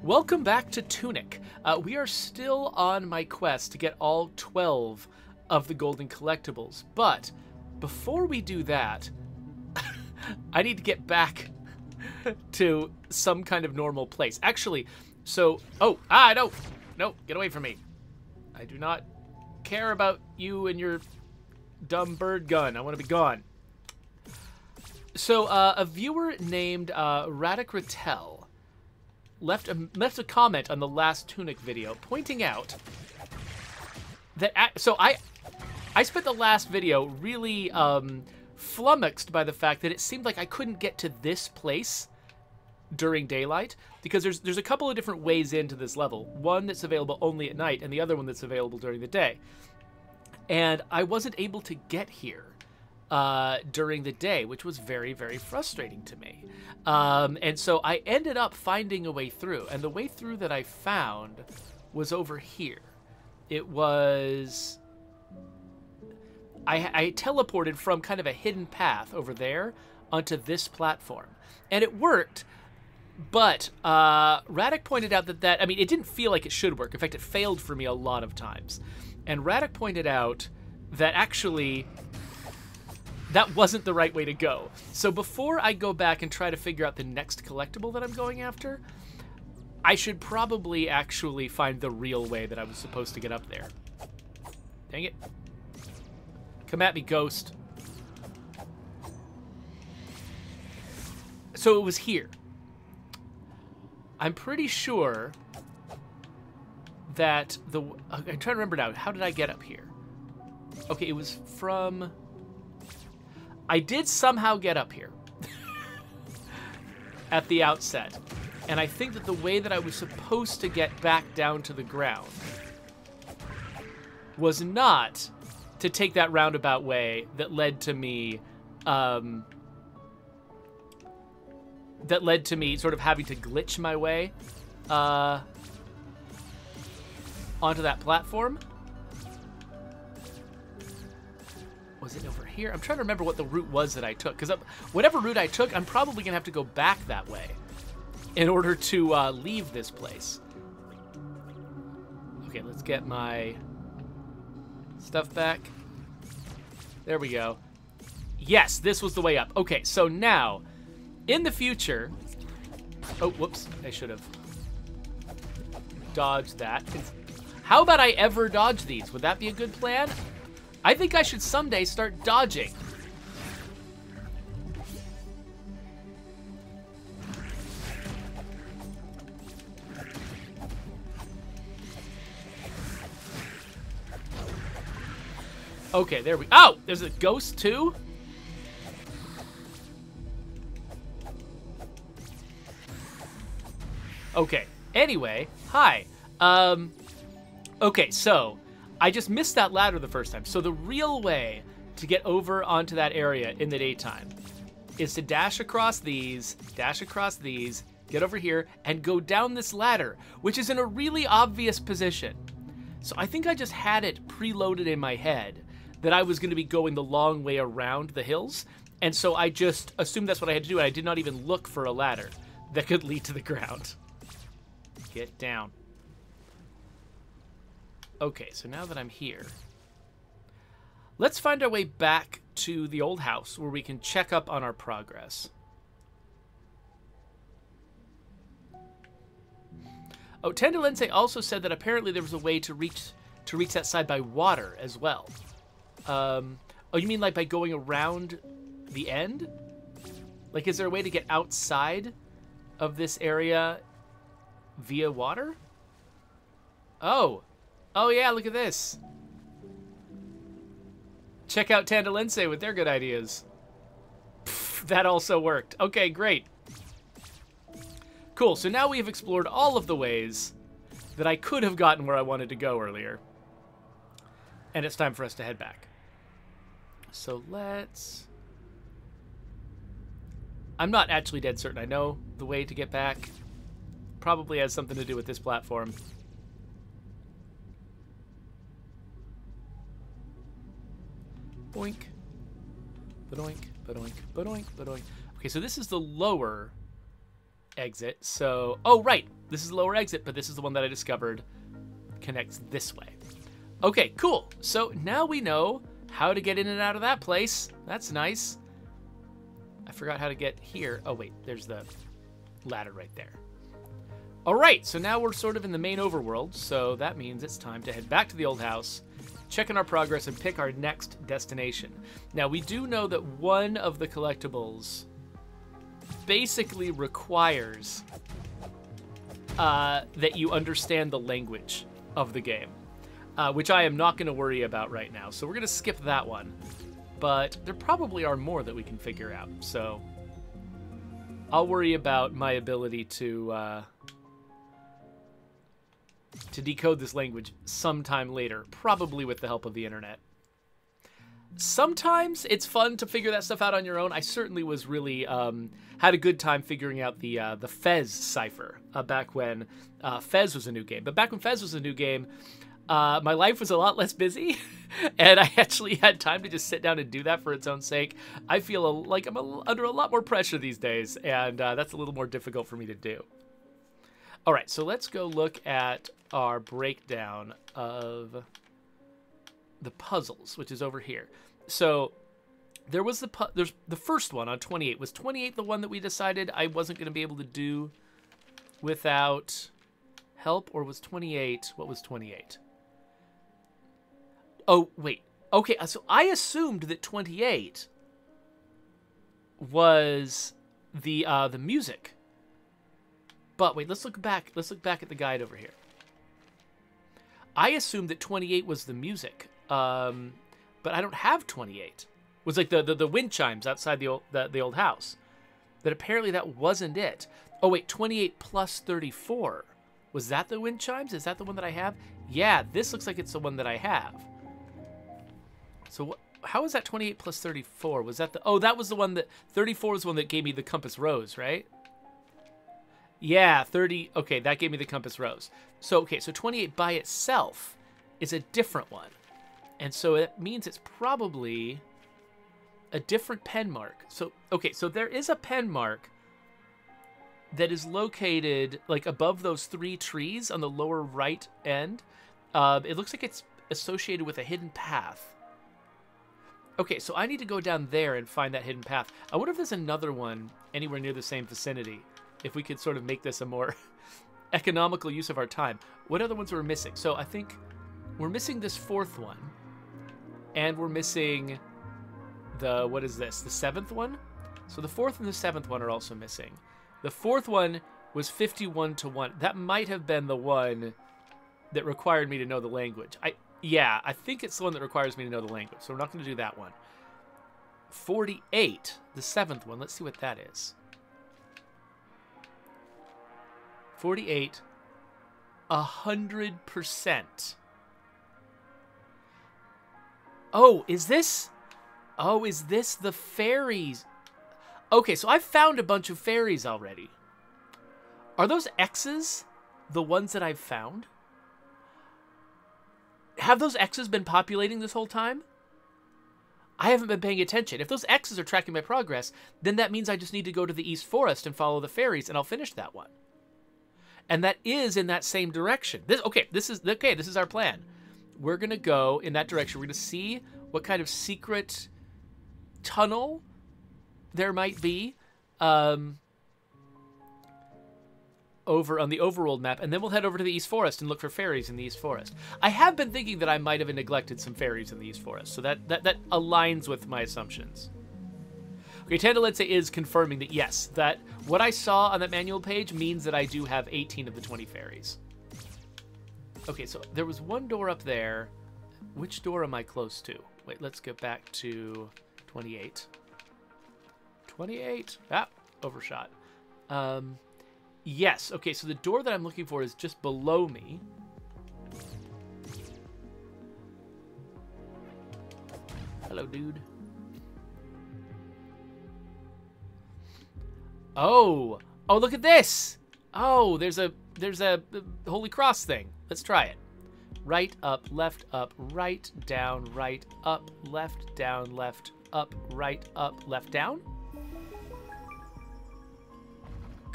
Welcome back to Tunic. We are still on my quest to get all 12 of the golden collectibles, but before we do that, I need to get back to some kind of normal place. Actually, so... No, get away from me. I do not care about you and your dumb bird gun. I want to be gone. So, a viewer named Radic Rattel left a comment on the last Tunic video pointing out that... So I spent the last video really flummoxed by the fact that it seemed like I couldn't get to this place during daylight, because there's a couple of different ways into this level. One that's available only at night, and the other one that's available during the day. And I wasn't able to get here during the day, which was very, very frustrating to me. And so I ended up finding a way through, and the way through that I found was over here. It was... I teleported from kind of a hidden path over there onto this platform. And it worked, but Radic pointed out that, I mean, it didn't feel like it should work. In fact, it failed for me a lot of times. And Radic pointed out that actually that wasn't the right way to go. So before I go back and try to figure out the next collectible that I'm going after, I should probably actually find the real way that I was supposed to get up there. Dang it. Come at me, ghost. So it was here. I'm pretty sure that I'm trying to remember now. How did I get up here? Okay, it was from... I did somehow get up here at the outset. And I think that the way that I was supposed to get back down to the ground was not to take that roundabout way that led to me, sort of having to glitch my way onto that platform. Was it over here? I'm trying to remember what the route was that I took, because whatever route I took, I'm probably gonna have to go back that way in order to leave this place. Okay, let's get my stuff back. There we go. Yes, this was the way up. Okay, so now, in the future... Oh, whoops. I should have dodged that. How about I ever dodge these? Would that be a good plan? I think I should someday start dodging. Okay, there we... Oh! There's a ghost, too? Okay. Anyway, hi. Okay, so... I just missed that ladder the first time. So the real way to get over onto that area in the daytime is to dash across these, get over here, and go down this ladder, which is in a really obvious position. So I think I just had it preloaded in my head that I was going to be going the long way around the hills, and so I just assumed that's what I had to do, and I did not even look for a ladder that could lead to the ground. Get down. Okay, so now that I'm here, let's find our way back to the old house where we can check up on our progress. Oh, Tendelense also said that apparently there was a way to reach that side by water as well. Oh, you mean like by going around the end? Like, is there a way to get outside of this area via water? Oh. Oh yeah, look at this. Check out Tendelense with their good ideas. Pff, that also worked. Okay, great. Cool, so now we have explored all of the ways that I could have gotten where I wanted to go earlier. And it's time for us to head back. So let's... I'm not actually dead certain I know the way to get back. Probably has something to do with this platform. Boink. Badoink, badoink, badoink, badoink. Okay, so this is the lower exit. So, oh, right. This is the lower exit, but this is the one that I discovered connects this way. Okay, cool. So now we know how to get in and out of that place. That's nice. I forgot how to get here. Oh, wait, there's the ladder right there. All right, so now we're sort of in the main overworld, so that means it's time to head back to the old house, check in our progress, and pick our next destination. Now, we do know that one of the collectibles basically requires that you understand the language of the game, which I am not going to worry about right now. So we're going to skip that one, but there probably are more that we can figure out. So I'll worry about my ability to decode this language sometime later, probably with the help of the internet. Sometimes it's fun to figure that stuff out on your own. I certainly was really had a good time figuring out the Fez cipher back when Fez was a new game. But back when Fez was a new game, my life was a lot less busy, and I actually had time to just sit down and do that for its own sake. I feel like I'm under a lot more pressure these days, and that's a little more difficult for me to do. All right, so let's go look at our breakdown of the puzzles, which is over here. So there was there's the first one on 28. Was 28 the one that we decided I wasn't going to be able to do without help, or was 28? What was 28? Oh, wait. Okay, so I assumed that 28 was the music. But wait, let's look back. Let's look back at the guide over here. I assumed that 28 was the music. But I don't have 28. It was like the wind chimes outside the old house. But apparently that wasn't it. Oh wait, 28 plus 34. Was that the wind chimes? Is that the one that I have? Yeah, this looks like it's the one that I have. So how is that 28 plus 34? Was that the... Oh, that was the one that... 34 was the one that gave me the compass rose, right? Yeah, 30... Okay, that gave me the compass rose. So, okay, so 28 by itself is a different one. And so it means it's probably a different pen mark. So, okay, so there is a pen mark that is located like above those 3 trees on the lower right end. It looks like it's associated with a hidden path. Okay, so I need to go down there and find that hidden path. I wonder if there's another one anywhere near the same vicinity. If we could sort of make this a more economical use of our time. What other ones are we missing? So I think we're missing this 4th one. And we're missing the, what is this? The 7th one? So the 4th and the 7th one are also missing. The 4th one was 51 to 1. That might have been the one that required me to know the language. Yeah, I think it's the one that requires me to know the language. So we're not going to do that one. 48, the 7th one. Let's see what that is. 48, 100%. Oh, is this? Oh, is this the fairies? Okay, so I've found a bunch of fairies already. Are those X's the ones that I've found? Have those X's been populating this whole time? I haven't been paying attention. If those X's are tracking my progress, then that means I just need to go to the East Forest and follow the fairies, and I'll finish that one. And that is in that same direction. This is our plan. We're going to go in that direction. We're going to see what kind of secret tunnel there might be over on the overworld map, and then we'll head over to the East Forest and look for fairies in the East Forest. I have been thinking that I might have neglected some fairies in the East Forest, so that aligns with my assumptions. Okay, Tandalense is confirming that yes, that what I saw on that manual page means that I do have 18 of the 20 fairies. Okay, so there was one door up there. Which door am I close to? Wait, let's get back to 28. 28. Ah, overshot. Yes, okay, so the door that I'm looking for is just below me. Hello, dude. Oh, look at this. Oh, there's a Holy Cross thing. Let's try it. Right, up, left, right, down, up, left, down, left, up, right, up, left, down.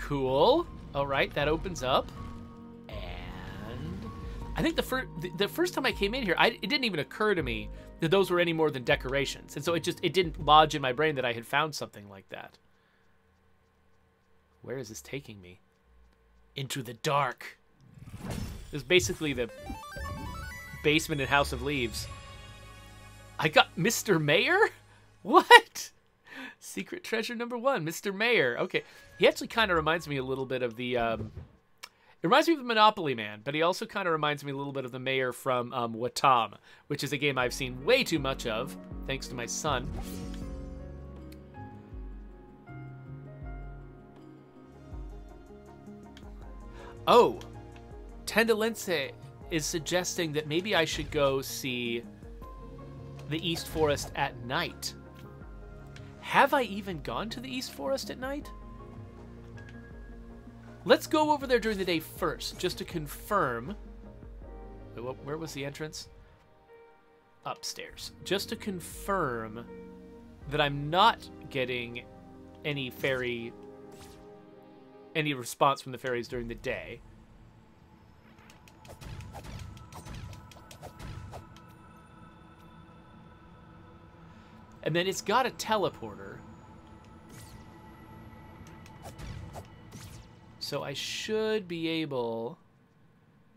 Cool. All right, that opens up. And I think the first time I came in here, it didn't even occur to me that those were any more than decorations. And so it didn't lodge in my brain that I had found something like that. Where is this taking me? Into the dark. This is basically the basement in House of Leaves. I got Mr. Mayor? What? Secret treasure number 1, Mr. Mayor. Okay. He actually kind of reminds me a little bit of the... it reminds me of the Monopoly Man, but he also kind of reminds me a little bit of the mayor from Watam, which is a game I've seen way too much of, thanks to my son. Oh, Tendalense is suggesting that maybe I should go see the East Forest at night. Have I even gone to the East Forest at night? Let's go over there during the day first, just to confirm. Where was the entrance? Upstairs. Just to confirm that I'm not getting any response from the fairies during the day. And then it's got a teleporter. So I should be able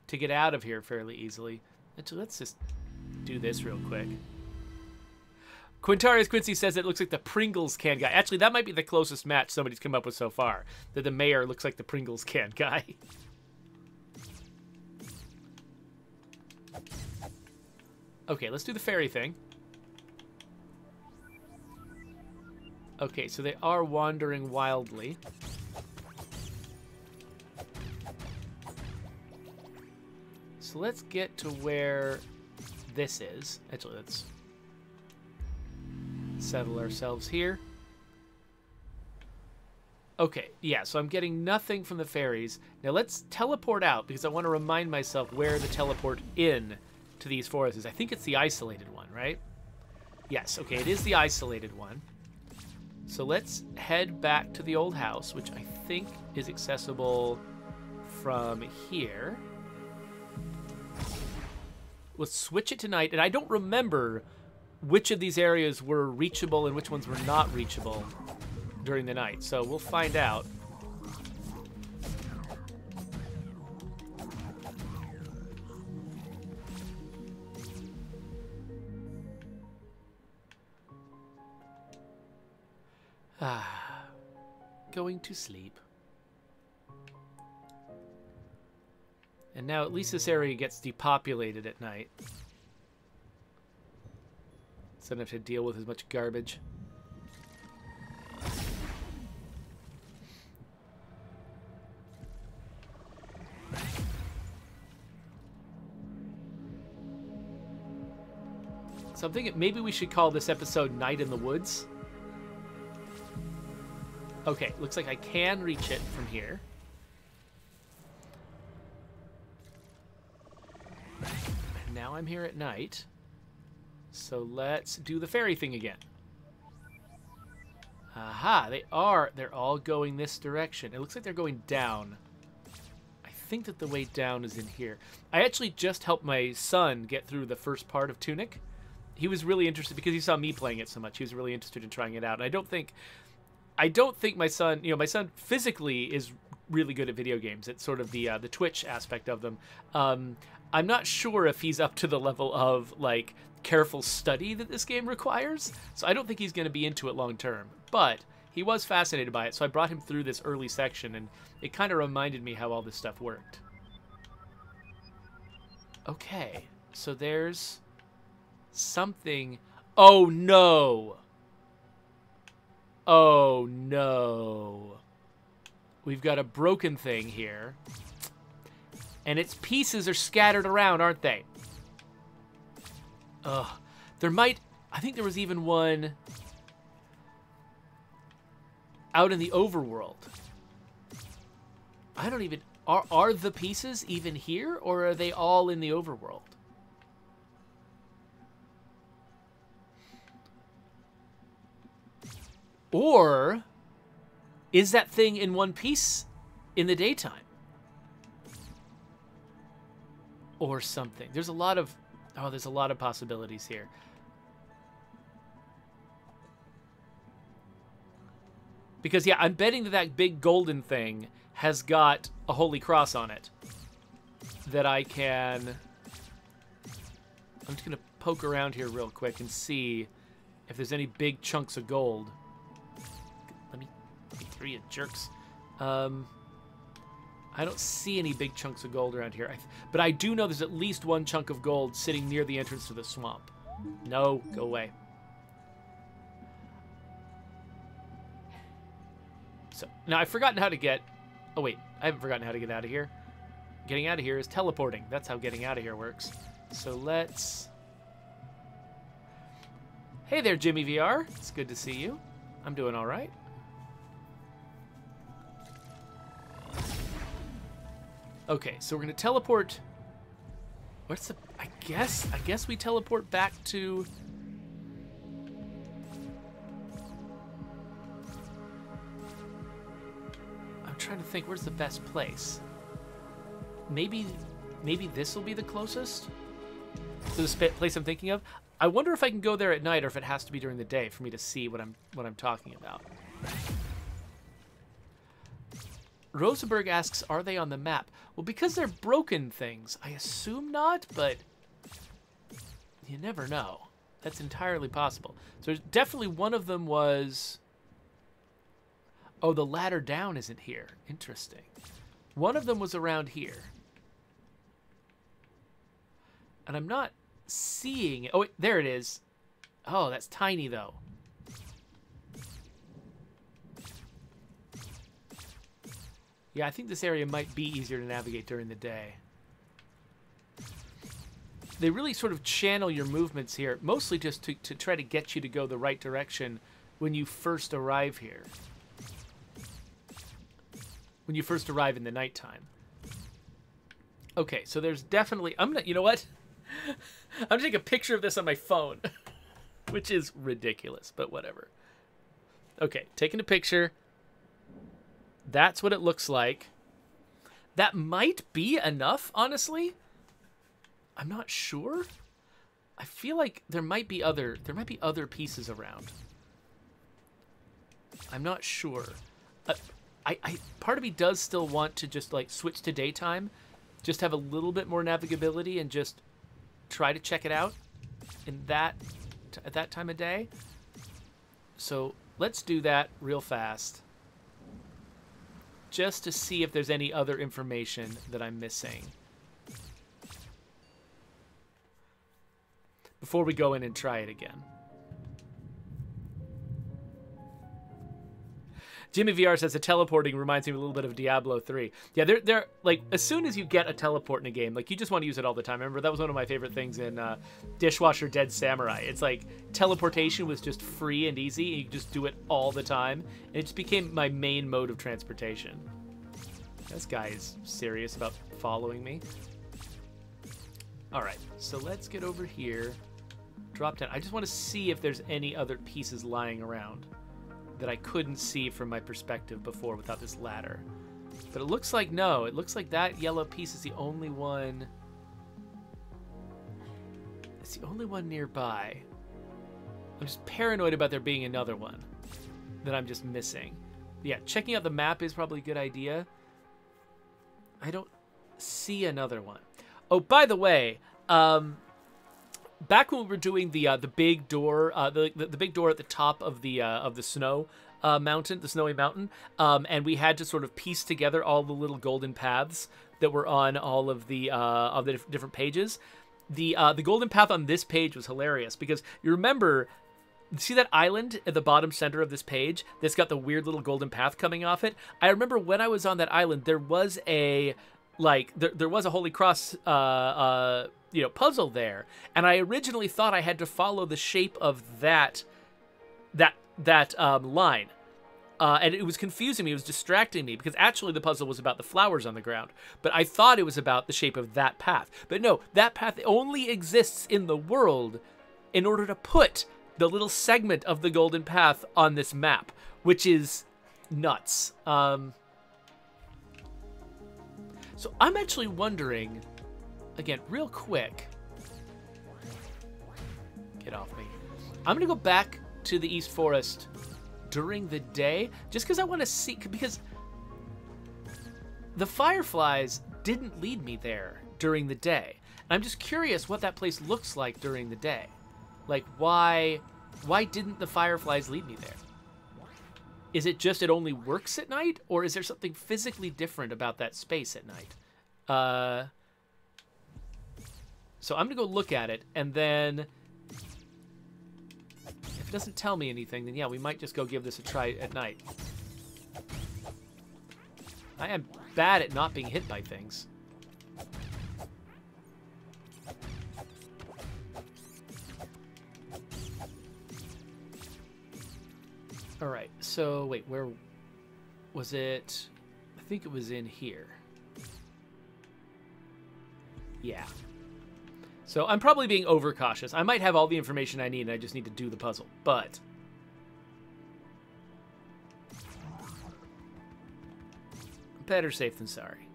to get out of here fairly easily. Actually, let's just do this real quick. Quintarius Quincy says it looks like the Pringles can guy. Actually, that might be the closest match somebody's come up with so far. That the mayor looks like the Pringles can guy. Okay, let's do the fairy thing. Okay, so they are wandering wildly. So let's get to where this is. Actually, let's settle ourselves here. Okay, yeah, so I'm getting nothing from the fairies. Now let's teleport out, because I want to remind myself where the teleport in to these forests is. I think it's the isolated one, right? Yes, okay, it is the isolated one. So let's head back to the old house, which I think is accessible from here. Let's switch it to night, and I don't remember which of these areas were reachable and which ones were not reachable during the night, so we'll find out. Going to sleep. And now at least this area gets depopulated at night. So I don't have to deal with as much garbage. So I'm thinking maybe we should call this episode Night in the Woods. Okay, looks like I can reach it from here. And now I'm here at night. So let's do the fairy thing again. Aha, they're all going this direction. It looks like they're going down. I think that the way down is in here. I actually just helped my son get through the first part of Tunic. He was really interested because he saw me playing it so much. He was really interested in trying it out. And I don't think my son, my son physically is really good at video games. It's sort of the Twitch aspect of them. I'm not sure if he's up to the level of like careful study that this game requires. So I don't think he's going to be into it long term. But he was fascinated by it. So I brought him through this early section, and it kind of reminded me how all this stuff worked. Okay, so there's something. Oh no! Oh no. We've got a broken thing here. And its pieces are scattered around, aren't they? Ugh. I think there was even one out in the overworld. I don't even, are the pieces even here, or are they all in the overworld? Or is that thing in one piece in the daytime. Or something. There's a lot of... Oh, there's a lot of possibilities here. Because, yeah, I'm betting that that big golden thing has got a holy cross on it. That I can... I'm just going to poke around here real quick and see if there's any big chunks of gold. Let me throw you jerks. I don't see any big chunks of gold around here. But I do know there's at least one chunk of gold sitting near the entrance to the swamp. No, go away. So, now I've forgotten how to get... Oh, wait. I haven't forgotten how to get out of here. Getting out of here is teleporting. That's how getting out of here works. So let's... Hey there, Jimmy VR. It's good to see you. I'm doing all right. Okay, so we're going to teleport... What's the... I guess we teleport back to... I'm trying to think, where's the best place? Maybe this will be the closest to the place I'm thinking of. I wonder if I can go there at night or if it has to be during the day for me to see what I'm talking about. Rosenberg asks, are they on the map? Well, because they're broken things, I assume not, but you never know. That's entirely possible. So definitely one of them was... Oh, the ladder down isn't here. Interesting. One of them was around here. And I'm not seeing it. Oh, wait, there it is. Oh, that's tiny, though. Yeah, I think this area might be easier to navigate during the day. They really sort of channel your movements here, mostly just to try to get you to go the right direction when you first arrive here. When you first arrive in the nighttime. Okay, so there's definitely... You know what? I'm gonna take a picture of this on my phone. Which is ridiculous, but whatever. Okay, taking a picture. That's what it looks like. That might be enough, honestly. I'm not sure. I feel like there might be other pieces around. I'm not sure. Part of me does still want to just like switch to daytime, just have a little bit more navigability and just try to check it out in at that time of day. So let's do that real fast, just to see if there's any other information that I'm missing before we go in and try it again. Jimmy VR says the teleporting reminds me a little bit of Diablo 3. Yeah, they're like, as soon as you get a teleport in a game, like, you just want to use it all the time. Remember, that was one of my favorite things in Dishwasher Dead Samurai. It's like teleportation was just free and easy, and you could just do it all the time. And it just became my main mode of transportation. This guy is serious about following me. All right, so let's get over here. Drop down. I just want to see if there's any other pieces lying around that I couldn't see from my perspective before without this ladder. But it looks like no. It looks like that yellow piece is the only one. It's the only one nearby. I'm just paranoid about there being another one that I'm just missing. Yeah, checking out the map is probably a good idea. I don't see another one. Oh, by the way, back when we were doing the big door, the big door at the top of the snow mountain, the snowy mountain, and we had to sort of piece together all the little golden paths that were on all of the different pages. The golden path on this page was hilarious because you remember, see that island at the bottom center of this page that's got the weird little golden path coming off it? I remember when I was on that island, there was a there was a Holy Cross puzzle there, and I originally thought I had to follow the shape of that line, and it was confusing me. It was distracting me because actually the puzzle was about the flowers on the ground, but I thought it was about the shape of that path. But no, that path only exists in the world in order to put the little segment of the golden path on this map, which is nuts. So I'm actually wondering, again, real quick. Get off me. I'm going to go back to the East Forest during the day, just because I want to see, because the fireflies didn't lead me there during the day. I'm just curious what that place looks like during the day. Like, why didn't the fireflies lead me there? Is it just it only works at night, or is there something physically different about that space at night? So I'm going to go look at it, and then if it doesn't tell me anything, then yeah, we might just go give this a try at night. I am bad at not being hit by things. All right, so wait, where was it? I think it was in here. Yeah. So I'm probably being overcautious. I might have all the information I need and I just need to do the puzzle, but better safe than sorry.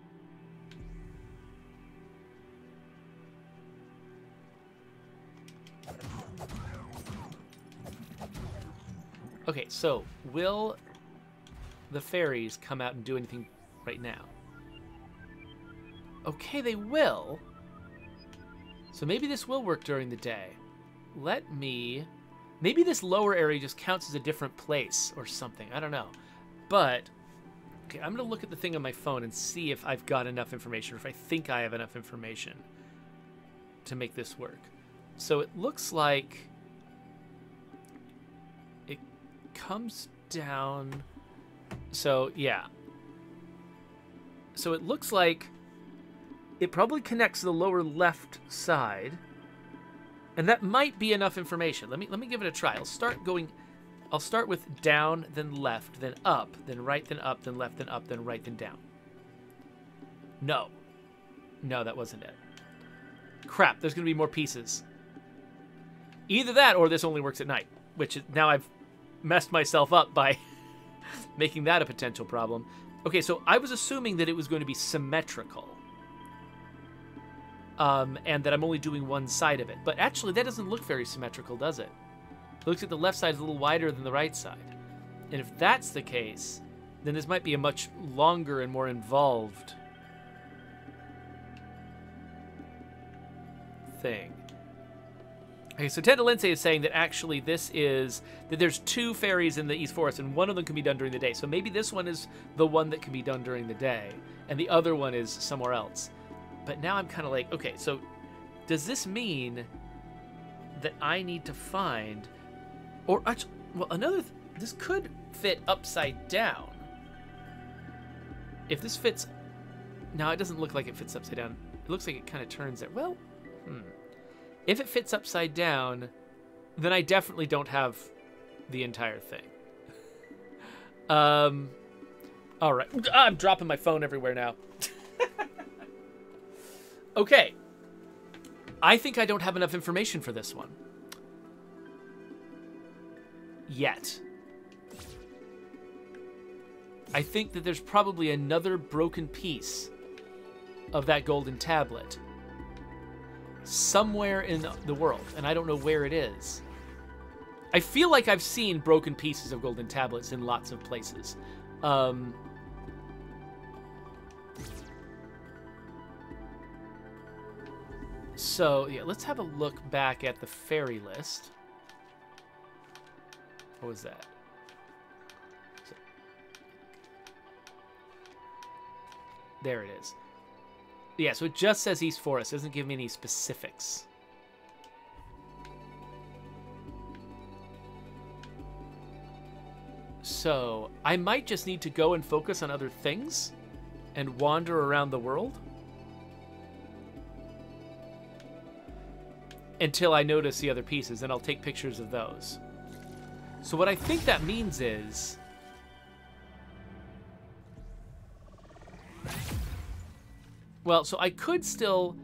Okay, so will the fairies come out and do anything right now? Okay, they will. So maybe this will work during the day. Maybe this lower area just counts as a different place or something. I don't know. But, okay, I'm going to look at the thing on my phone and see if I've got enough information, or if I think I have enough information to make this work. So it looks like it comes down. So, yeah. So it looks like it probably connects the lower left side, and that might be enough information. Let me give it a try. I'll start with down, then left, then up, then right, then up, then left, then up, then right, then down. No, that wasn't it. Crap, there's gonna be more pieces. Either that, or this only works at night, which now I've messed myself up by making that a potential problem. Okay, so I was assuming that it was going to be symmetrical. And that I'm only doing one side of it. But actually, that doesn't look very symmetrical, does it? It looks like the left side is a little wider than the right side. And if that's the case, then this might be a much longer and more involved thing. Okay, so Tenda Lindsay is saying that actually that there's two fairies in the East Forest, and one of them can be done during the day. So maybe this one is the one that can be done during the day, and the other one is somewhere else. But now I'm kind of like, okay, so does this mean that I need to find, or actually, well, this could fit upside down. If this fits, no, it doesn't look like it fits upside down. It looks like it kind of turns it. Well, if it fits upside down, then I definitely don't have the entire thing. All right, I'm dropping my phone everywhere now. Okay, I think I don't have enough information for this one. Yet. I think that there's probably another broken piece of that golden tablet somewhere in the world, and I don't know where it is. I feel like I've seen broken pieces of golden tablets in lots of places. So, yeah, let's have a look back at the fairy list. What was that? There it is. Yeah, so it just says East Forest. It doesn't give me any specifics. So, I might just need to go and focus on other things and wander around the world until I notice the other pieces, and I'll take pictures of those. So what I think that means is, well, so I could still,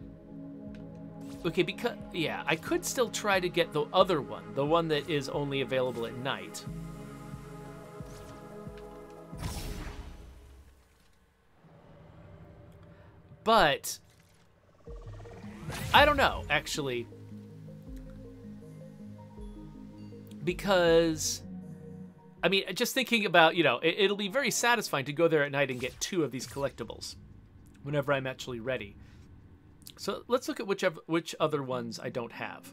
okay, because, yeah, I could still try to get the other one, the one that is only available at night. but I don't know, actually. Because, I mean, just thinking about, you know, it'll be very satisfying to go there at night and get 2 of these collectibles whenever I'm actually ready. So let's look at which other ones I don't have.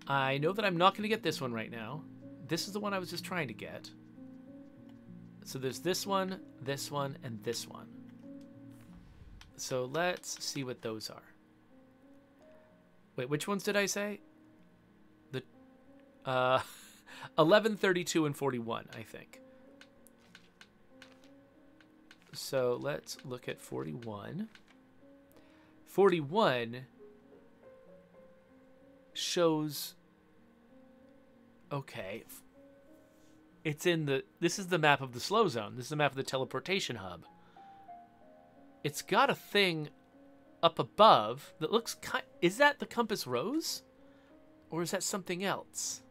I know that I'm not going to get this one right now. This is the one I was just trying to get. So there's this one, and this one. So let's see what those are. Wait, which ones did I say? The 11, 32, and 41, I think. So let's look at 41. 41 shows... Okay. It's in the... This is the map of the slow zone. This is the map of the teleportation hub. It's got a thing up above that looks kind... Is that the compass rose? Or is that something else?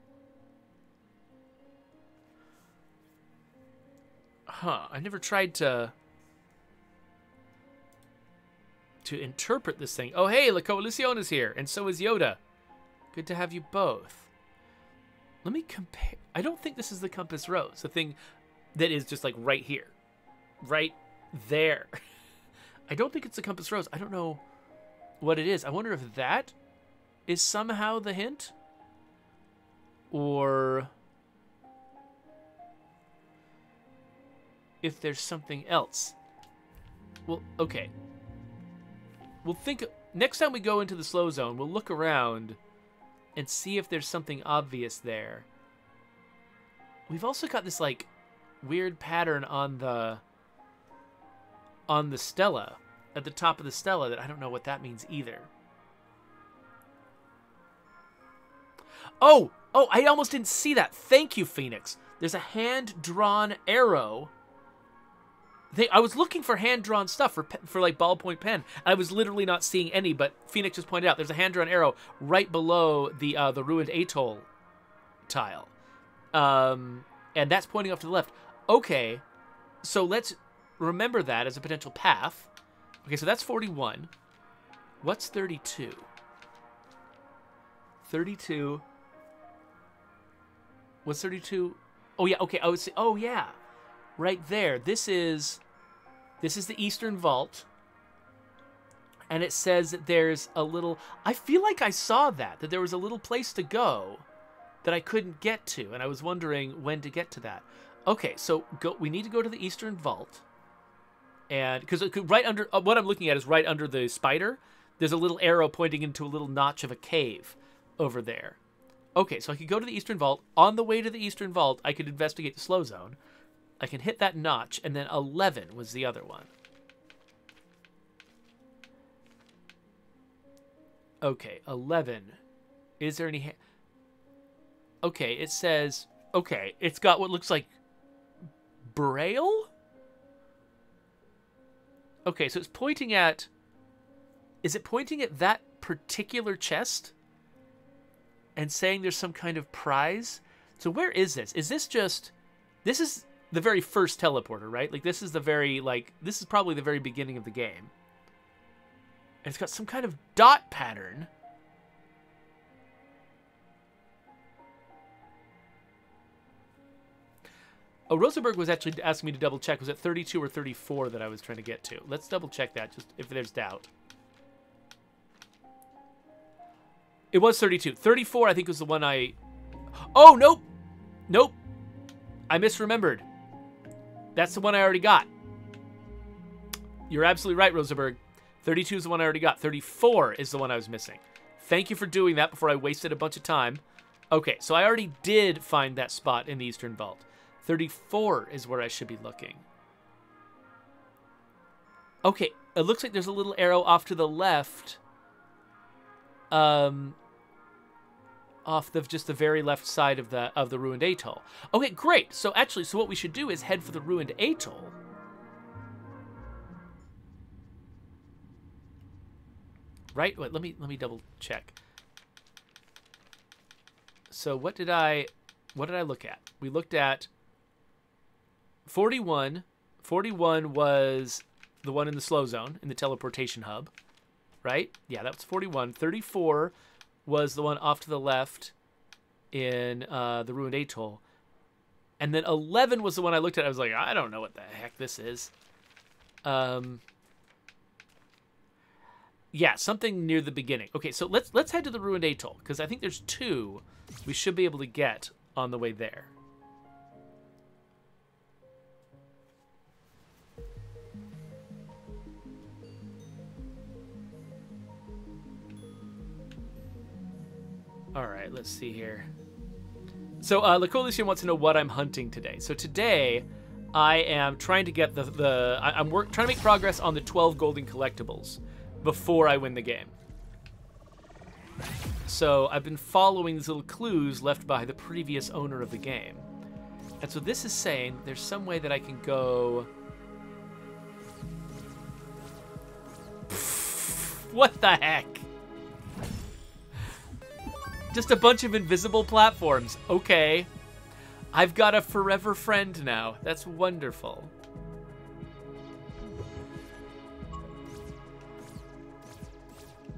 Huh. I never tried to interpret this thing. Oh, hey, La Coalición is here, and so is Yoda. Good to have you both. Let me compare. I don't think this is the compass rose, the thing that is just like right here. Right there. I don't think it's the compass rose. I don't know what it is. I wonder if that is somehow the hint? Or if there's something else. Well, okay. We'll think... Next time we go into the slow zone, we'll look around and see if there's something obvious there. We've also got this, like, weird pattern on the Stella, at the top of the Stella, that I don't know what that means either. Oh, I almost didn't see that. Thank you, Phoenix. There's a hand-drawn arrow. I was looking for hand-drawn stuff for like ballpoint pen. I was literally not seeing any, but Phoenix just pointed out there's a hand-drawn arrow right below the ruined atoll tile. And that's pointing off to the left. Okay, so let's remember that as a potential path. Okay, so that's 41. What's 32? 32. What's 32? Oh, yeah, okay, I would say, oh, yeah. Right there. This is the Eastern Vault. And it says that there's a little... I feel like I saw that there was a little place to go that I couldn't get to. And I was wondering when to get to that. Okay, so we need to go to the Eastern Vault. And because right under... what I'm looking at is right under the spider. There's a little arrow pointing into a little notch of a cave over there. Okay, so I could go to the Eastern Vault. On the way to the Eastern Vault, I could investigate the slow zone. I can hit that notch, and then 11 was the other one. Okay, 11. Is there any... Okay, it says... Okay, it's got what looks like Braille? Okay, so it's pointing at... Is it pointing at that particular chest? And saying there's some kind of prize? So where is this? Is this just... This is... the very first teleporter, right? Like, this is the very, like, this is probably the very beginning of the game. And it's got some kind of dot pattern. Oh, Rosenberg was actually asking me to double check. Was it 32 or 34 that I was trying to get to? Let's double check that, just if there's doubt. It was 32. 34, I think, was the one I... Oh, nope! Nope. I misremembered. That's the one I already got. You're absolutely right, Rosenberg. 32 is the one I already got. 34 is the one I was missing. Thank you for doing that before I wasted a bunch of time. Okay, so I already did find that spot in the Eastern Vault. 34 is where I should be looking. Okay, it looks like there's a little arrow off to the left. Off just the very left side of the ruined atoll. Okay, great. So actually, what we should do is head for the ruined atoll. Right? Wait, let me double check. So what did I look at? We looked at 41. 41 was the one in the slow zone, in the teleportation hub, right? Yeah, that was 41. 34 was the one off to the left in the Ruined Atoll. And then 11 was the one I looked at. I was like, I don't know what the heck this is. Yeah, something near the beginning. Okay, so let's head to the Ruined Atoll, because I think there's 2 we should be able to get on the way there. All right, let's see here. So La Coalition wants to know what I'm hunting today. So today, I am trying to get I'm trying to make progress on the 12 golden collectibles before I win the game. So I've been following these little clues left by the previous owner of the game. And so this is saying there's some way that I can go... What the heck? Just a bunch of invisible platforms. Okay. I've got a forever friend now. That's wonderful.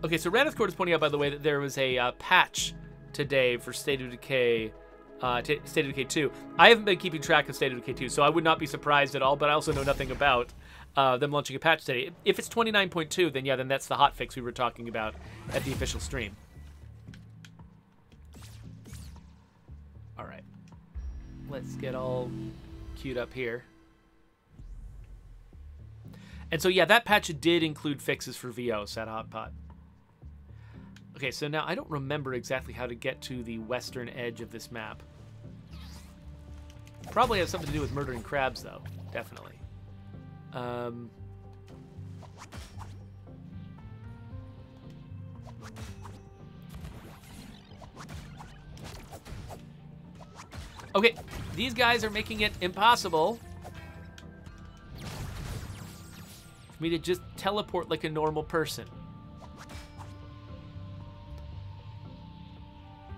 Okay, so Ranithcord is pointing out, by the way, that there was a patch today for State of Decay, State of Decay 2. I haven't been keeping track of State of Decay 2, so I would not be surprised at all, but I also know nothing about them launching a patch today. If it's 29.2, then yeah, then that's the hotfix we were talking about at the official stream. All right. Let's get all queued up here. And so, yeah, that patch did include fixes for VO, Sad Hotpot. Okay, so now I don't remember exactly how to get to the western edge of this map. Probably has something to do with murdering crabs, though. Definitely. Okay, these guys are making it impossible for me to just teleport like a normal person.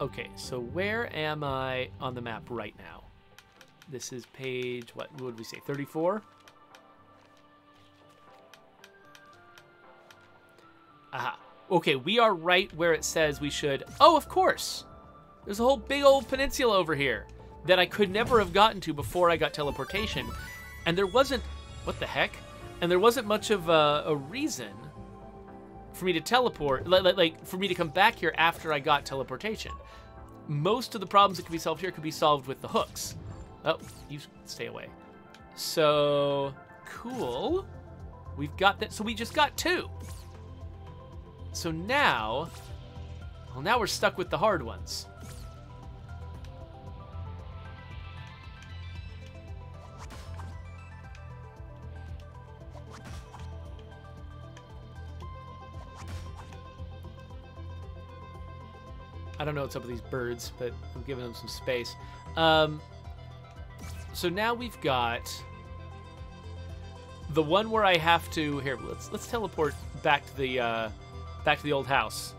Okay, so where am I on the map right now? This is page, what would we say, 34? Aha. Okay, we are right where it says we should... Oh, of course! There's a whole big old peninsula over here that I could never have gotten to before I got teleportation. And there wasn't... What the heck? And there wasn't much of a reason for me to teleport, like for me to come back here after I got teleportation. Most of the problems that could be solved here could be solved with the hooks. Oh, you stay away. So, cool. We've got that. So we just got 2. So now, well, now we're stuck with the hard ones. I don't know what's up with these birds, but I'm giving them some space. So now we've got the one where I have to... Here, let's teleport back to the old house.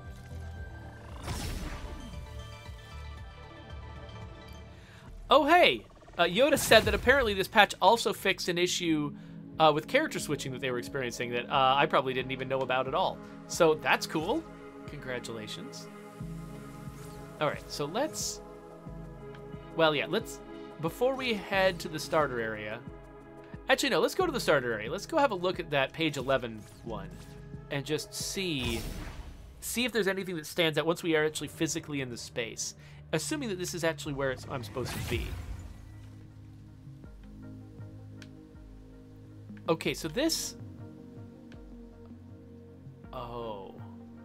Oh, hey! Yoda said that apparently this patch also fixed an issue with character switching that they were experiencing that I probably didn't even know about at all. So that's cool. Congratulations. All right, so let's... Well, yeah, let's... Before we head to the starter area... Actually, no, let's go to the starter area. Let's go have a look at that page 11 one and just see if there's anything that stands out once we are actually physically in the space. Assuming that this is actually where I'm supposed to be. Okay, so this... Oh,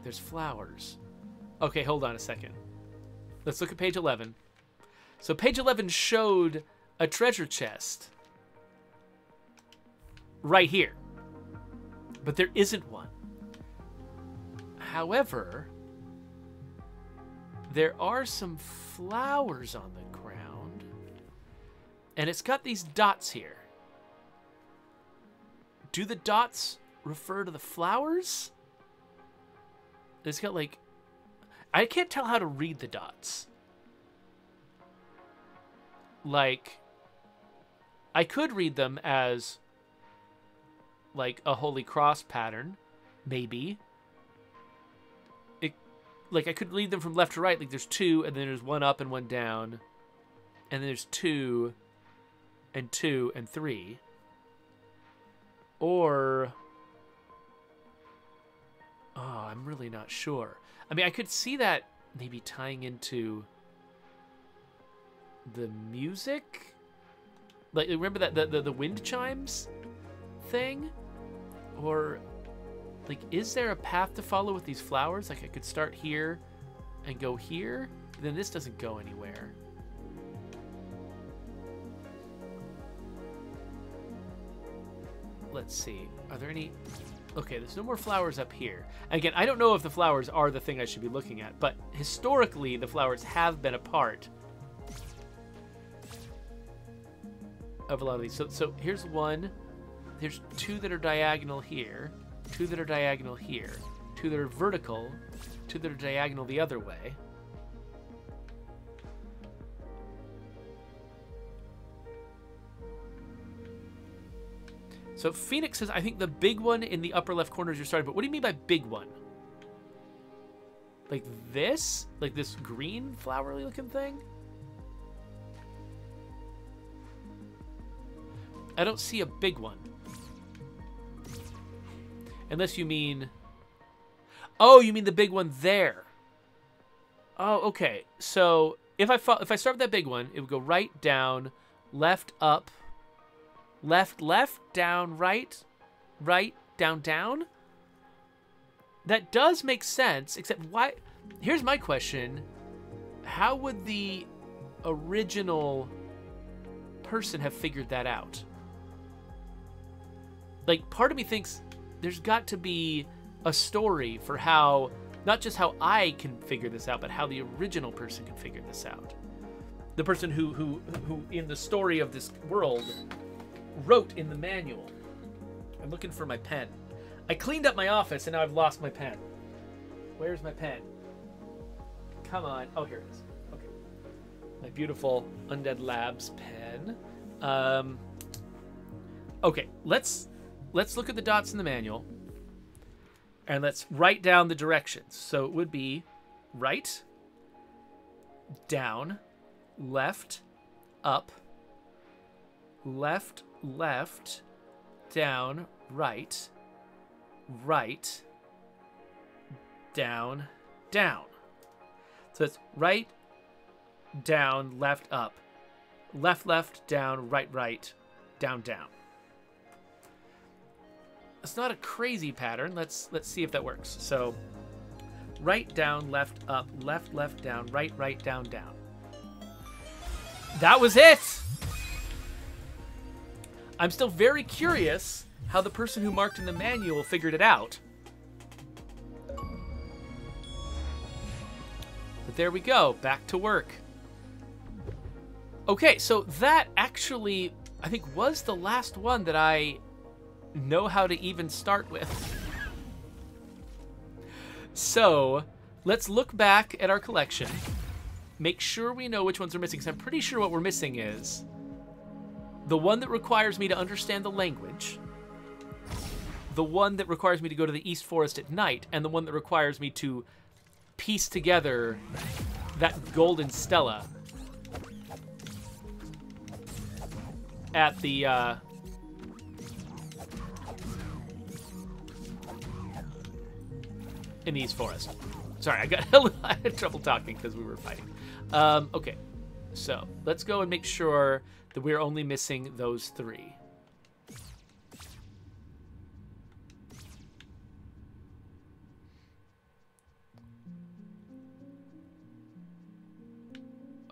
there's flowers. Okay, hold on a second. Let's look at page 11. So page 11 showed a treasure chest right here. But there isn't one. However, there are some flowers on the ground. And it's got these dots here. Do the dots refer to the flowers? It's got like... I can't tell how to read the dots. Like, I could read them as like a Holy Cross pattern, maybe. Like, I could lead them from left to right. Like, there's 2, and then there's 1 up and 1 down. And then there's 2, and 2, and 3. Or... oh, I'm really not sure. I mean, I could see that maybe tying into the music. Like, remember that the wind chimes thing? Or... like, is there a path to follow with these flowers? Like, I could start here and go here. Then this doesn't go anywhere. Let's see. Are there any... okay, there's no more flowers up here. Again, I don't know if the flowers are the thing I should be looking at, but historically, the flowers have been a part of a lot of these. So here's 1. There's 2 that are diagonal here. 2 that are diagonal here, 2 that are vertical, 2 that are diagonal the other way. So Phoenix says, I think the big one in the upper left corner is your starting, but what do you mean by big one? Like this? Like this green flowery looking thing? I don't see a big one. Unless you mean... oh, you mean the big one there. Oh, okay. So if I start with that big one, it would go right, down, left, up, left, left, down, right, right, down, down. That does make sense, except why... here's my question. How would the original person have figured that out? Like, part of me thinks... there's got to be a story for how, not just how I can figure this out, but how the original person can figure this out. The person who in the story of this world wrote in the manual. I'm looking for my pen. I cleaned up my office and now I've lost my pen. Where's my pen? Come on. Oh, here it is. Okay. My beautiful Undead Labs pen. Okay, let's look at the dots in the manual, and let's write down the directions. So it would be right, down, left, up, left, left, down, right, right, down, down. So it's right, down, left, up, left, left, down, right, right, down, down. It's not a crazy pattern. Let's see if that works. So right, down, left, up, left, left, down, right, right, down, down. That was it. I'm still very curious how the person who marked in the manual figured it out. But there we go. Back to work. Okay, so that actually, I think, was the last one that I know how to even start with. So let's look back at our collection, make sure we know which ones are missing, because I'm pretty sure what we're missing is the one that requires me to understand the language, the one that requires me to go to the East Forest at night, and the one that requires me to piece together that golden stela at the in the East Forest. Sorry, I had trouble talking because we were fighting. Okay, so let's go and make sure that we're only missing those 3.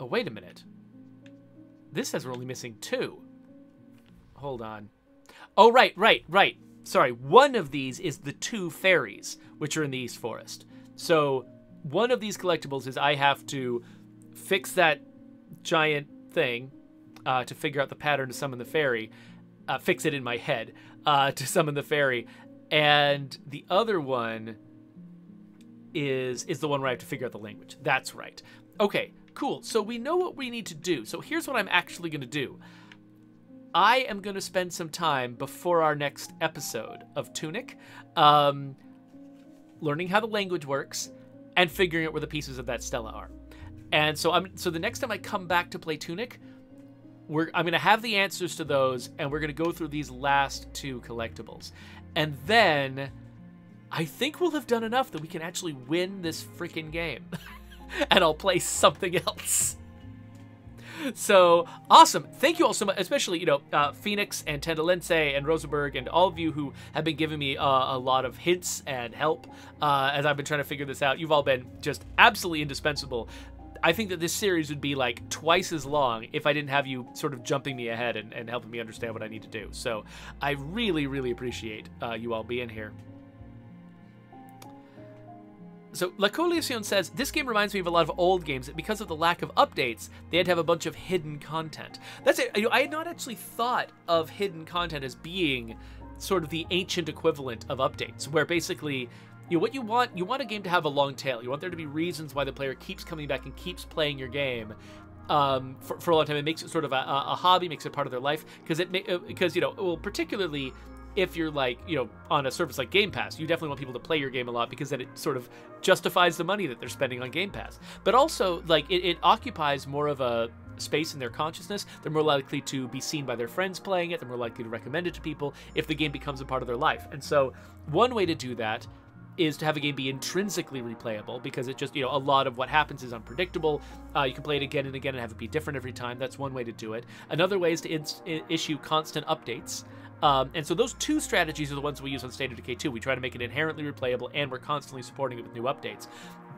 Oh, wait a minute. This says we're only missing 2. Hold on. Oh, right. Sorry, one of these is the 2 fairies, which are in the East Forest. So one of these collectibles is I have to fix that giant thing to figure out the pattern to summon the fairy, fix it in my head to summon the fairy, and the other one is the one where I have to figure out the language. That's right. Okay, cool. So we know what we need to do. So here's what I'm actually going to do. I am going to spend some time before our next episode of Tunic, learning how the language works and figuring out where the pieces of that stela are. And so so the next time I come back to play Tunic, I'm going to have the answers to those, and we're going to go through these last 2 collectibles. And then I think we'll have done enough that we can actually win this freaking game. And I'll play something else. So, awesome. Thank you all so much, especially, Phoenix and Tendalense and Rosenberg and all of you who have been giving me a lot of hints and help as I've been trying to figure this out. You've all been just absolutely indispensable. I think that this series would be like twice as long if I didn't have you sort of jumping me ahead and helping me understand what I need to do. So I really, really appreciate you all being here. So La Coalition says, this game reminds me of a lot of old games that because of the lack of updates, they had to have a bunch of hidden content. That's it. I had not actually thought of hidden content as being sort of the ancient equivalent of updates, where basically, what you want a game to have a long tail. You want there to be reasons why the player keeps coming back and keeps playing your game for a long time. It makes it sort of a hobby, makes it part of their life, because particularly if you're like, on a service like Game Pass, you definitely want people to play your game a lot because then it sort of justifies the money that they're spending on Game Pass. But also, like, it occupies more of a space in their consciousness. They're more likely to be seen by their friends playing it. They're more likely to recommend it to people if the game becomes a part of their life. And so one way to do that is to have a game be intrinsically replayable, because it just, a lot of what happens is unpredictable. You can play it again and again and have it be different every time. That's one way to do it. Another way is to issue constant updates. And so those 2 strategies are the ones we use on State of Decay 2. We try to make it inherently replayable, and we're constantly supporting it with new updates.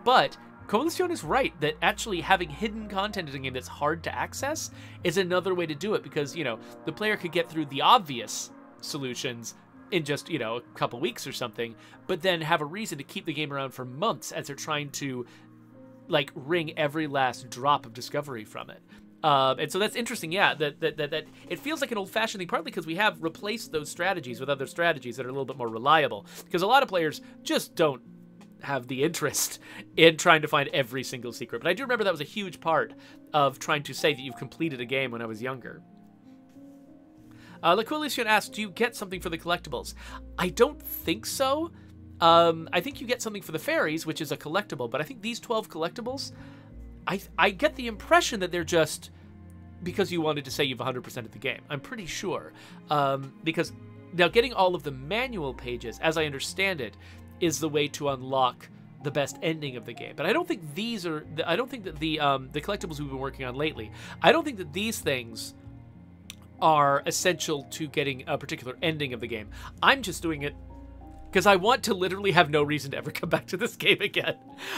But Coalition is right that actually having hidden content in a game that's hard to access is another way to do it, because, the player could get through the obvious solutions in just, a couple weeks or something, but then have a reason to keep the game around for months as they're trying to, like, wring every last drop of discovery from it. And so that's interesting, yeah, that it feels like an old-fashioned thing, partly because we have replaced those strategies with other strategies that are a little bit more reliable, because a lot of players just don't have the interest in trying to find every single secret. But I do remember that was a huge part of trying to say that you've completed a game when I was younger. La Coalition asks, do you get something for the collectibles? I don't think so. I think you get something for the fairies, which is a collectible, but I think these 12 collectibles, I get the impression that they're just because you wanted to say you've 100% of the game. I'm pretty sure. Because now getting all of the manual pages, as I understand it, is the way to unlock the best ending of the game. But I don't think these are, I don't think that the collectibles we've been working on lately, I don't think that these things are essential to getting a particular ending of the game. I'm just doing it because I want to literally have no reason to ever come back to this game again.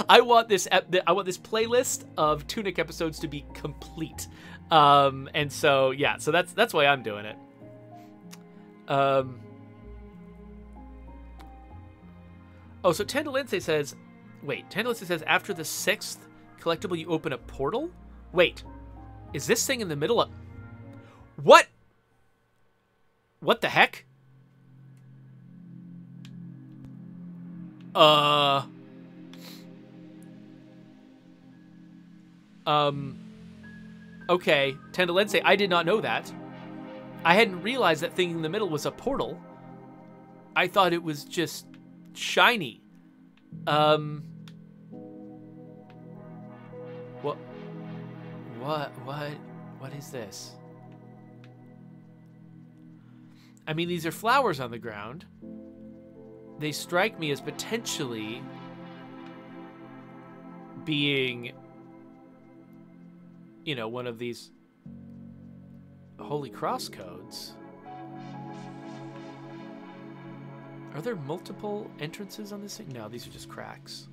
I want this playlist of Tunic episodes to be complete. And so, yeah, so that's why I'm doing it. Oh, so Tendalense says, wait, Tendalense says after the 6th collectible you open a portal? Wait, is this thing in the middle of... What? What the heck? Okay, Tendalense, I did not know that. I hadn't realized that thing in the middle was a portal. I thought it was just shiny. What is this? I mean, these are flowers on the ground. They strike me as potentially being, you know, one of these Holy Cross codes. Are there multiple entrances on this thing? No, these are just cracks.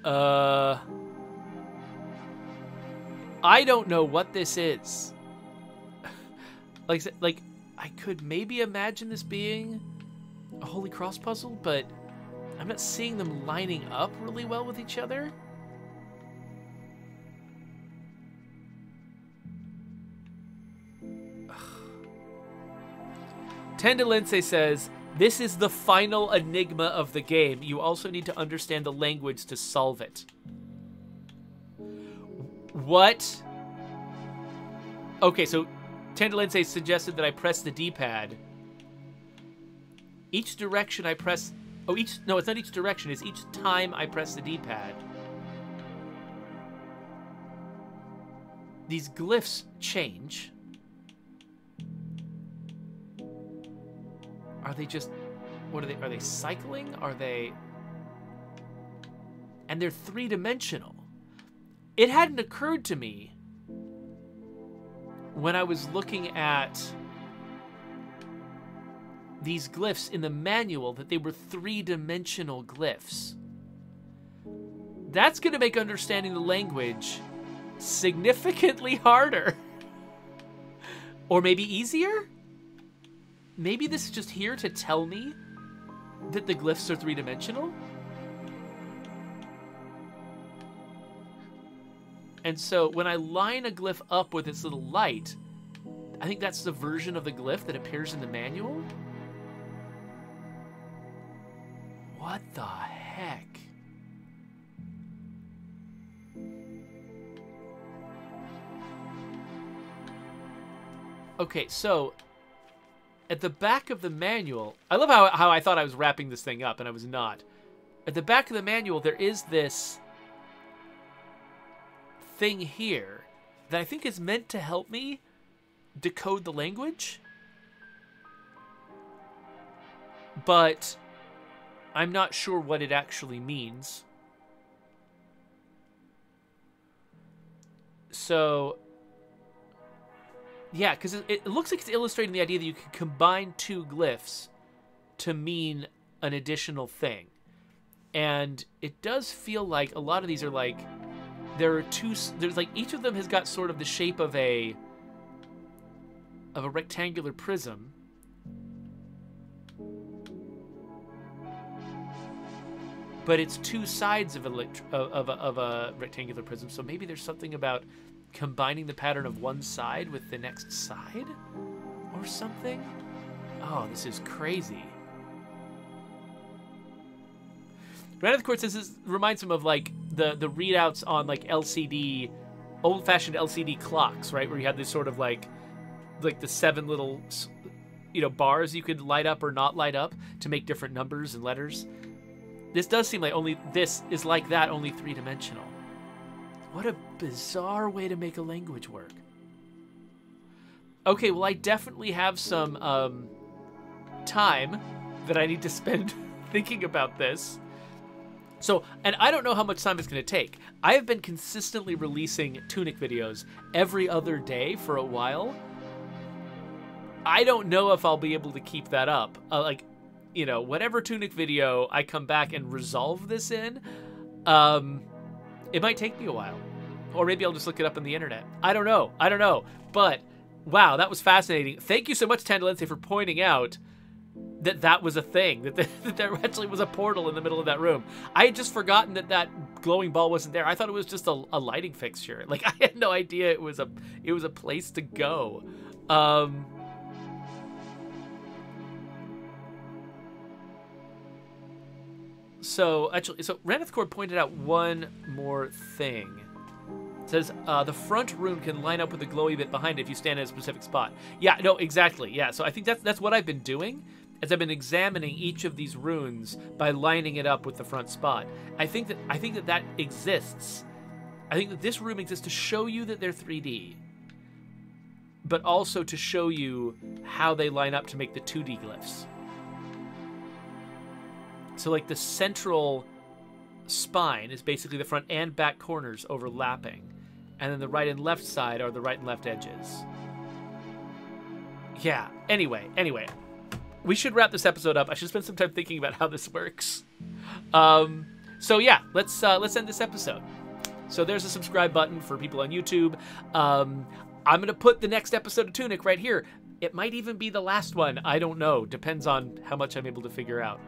I don't know what this is. Like, I could maybe imagine this being a Holy Cross puzzle, but I'm not seeing them lining up really well with each other. Tendalense says, this is the final enigma of the game. You also need to understand the language to solve it. What? Okay, so Tandalense suggested that I press the D-pad. Each direction I press... Oh, no, it's not each direction. It's each time I press the D-pad. These glyphs change. Are they just... What are they? Are they cycling? Are they... And they're three-dimensional. It hadn't occurred to me when I was looking at these glyphs in the manual that they were three-dimensional glyphs. That's going to make understanding the language significantly harder. Or maybe easier? Maybe this is just here to tell me that the glyphs are three-dimensional? And so when I line a glyph up with its little light, I think that's the version of the glyph that appears in the manual? What the heck? Okay, so at the back of the manual, I love how I thought I was wrapping this thing up and I was not. At the back of the manual, there is this thing here that I think is meant to help me decode the language. But I'm not sure what it actually means. So, yeah, because it looks like it's illustrating the idea that you can combine two glyphs to mean an additional thing. And it does feel like a lot of these are like, there's like, each of them has got sort of the shape of a rectangular prism. But it's two sides of a rectangular prism, so maybe there's something about combining the pattern of one side with the next side? Or something? Oh, this is crazy. Right, of course, this reminds him of, like, the readouts on, like, LCD, old-fashioned LCD clocks, right? Where you had this sort of, like the 7 little, you know, bars you could light up or not light up to make different numbers and letters. This does seem like this is like that, only three-dimensional. What a bizarre way to make a language work. Okay, well, I definitely have some time that I need to spend thinking about this. So, and I don't know how much time it's going to take. I have been consistently releasing TUNIC videos every other day for a while. I don't know if I'll be able to keep that up. Like, you know, whatever TUNIC video I come back and resolve this in, it might take me a while. Or maybe I'll just look it up on the internet. I don't know. But, wow, that was fascinating. Thank you so much, Tandalense, for pointing out that was a thing, that there actually was a portal in the middle of that room. I had just forgotten that glowing ball wasn't there. I thought it was just a lighting fixture. Like, I had no idea it was a place to go. So Ranith Cord pointed out one more thing. It says, the front room can line up with the glowy bit behind it if you stand in a specific spot. Yeah, no, exactly. Yeah, so I think that's what I've been doing, as I've been examining each of these runes by lining it up with the front spot. I think that exists. I think that this room exists to show you that they're 3D, but also to show you how they line up to make the 2D glyphs. So, like, the central spine is basically the front and back corners overlapping. And then the right and left side are the right and left edges. Yeah, anyway. We should wrap this episode up. I should spend some time thinking about how this works. So, yeah, let's end this episode. So there's a subscribe button for people on YouTube. I'm going to put the next episode of TUNIC right here. It might even be the last one. I don't know. Depends on how much I'm able to figure out.